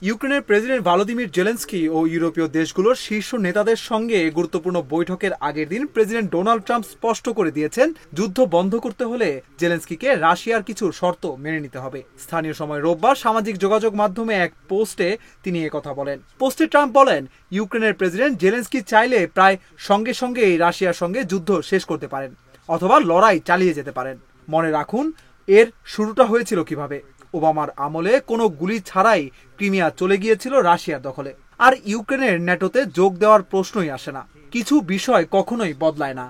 ইউক্রেনের president Volodymyr Zelensky ও ইউরোপীয় দেশগুলোর শীর্ষ নেতাদের সঙ্গে গুরুত্বপূর্ণ বৈঠকের আগের দিন প্রেসিডেন্ট ডোনাল্ড ট্রাম্প স্পষ্ট করে দিয়েছেন, যুদ্ধ বন্ধ করতে হলে জেলেনস্কিকে রাশিয়ার কিছু শর্ত মেনে নিতে হবে। স্থানীয় সময় রোববার সামাজিক যোগাযোগ মাধ্যমে এক পোস্টে তিনি একথা বলেন। পোস্টে ট্রাম্প বলেন, ইউক্রেনের প্রেসিডেন্ট জেলেনস্কি চাইলে প্রায় সঙ্গে সঙ্গেই রাশিয়ার সঙ্গে যুদ্ধ শেষ করতে পারেন অথবা লড়াই চালিয়ে যেতে পারেন। মনে রাখুন, এর শুরুটা হয়েছিল কিভাবে। ওবামার আমলে কোনো গুলি ছাড়াই ক্রিমিয়া চলে গিয়েছিল রাশিয়ার দখলে। আর ইউক্রেনের ন্যাটোতে যোগ দেওয়ার প্রশ্নই আসে না। কিছু বিষয় কখনোই বদলায় না।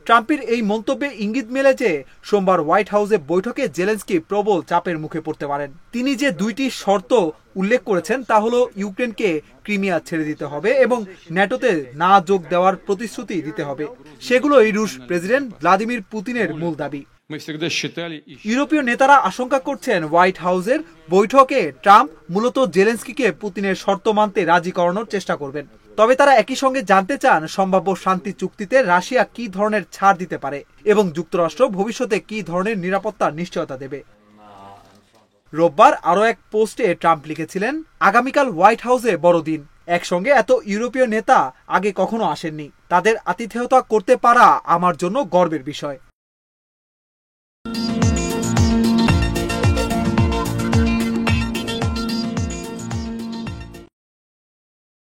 ট্রাম্পের এই মন্তব্যে ইঙ্গিত মেলে যে সোমবার হোয়াইট হাউসে বৈঠকে জেলেনস্কি প্রবল চাপের মুখে পড়তে পারেন। তিনি যে দুইটি শর্ত উল্লেখ করেছেন তা হলো ইউক্রেনকে ক্রিমিয়া ছেড়ে দিতে হবে এবং ন্যাটোতে না যোগ দেওয়ার প্রতিশ্রুতি দিতে হবে। সেগুলোই রুশ প্রেসিডেন্ট ভ্লাদিমির পুতিনের মূল দাবি। ইউরোপীয় নেতারা আশঙ্কা করছেন, হোয়াইট হাউসের বৈঠকে ট্রাম্প মূলত জেলেনস্কিকে পুতিনের শর্ত মানতে রাজি করানোর চেষ্টা করবেন। তবে তারা একই সঙ্গে জানতে চান সম্ভাব্য শান্তি চুক্তিতে রাশিয়া কি ধরনের ছাড় দিতে পারে এবং যুক্তরাষ্ট্র ভবিষ্যতে কি ধরনের নিরাপত্তার নিশ্চয়তা দেবে। রোববার আরও এক পোস্টে ট্রাম্প লিখেছিলেন, আগামীকাল হোয়াইট হাউসে বড়দিন। একসঙ্গে এত ইউরোপীয় নেতা আগে কখনো আসেননি। তাদের আতিথেয়তা করতে পারা আমার জন্য গর্বের বিষয়।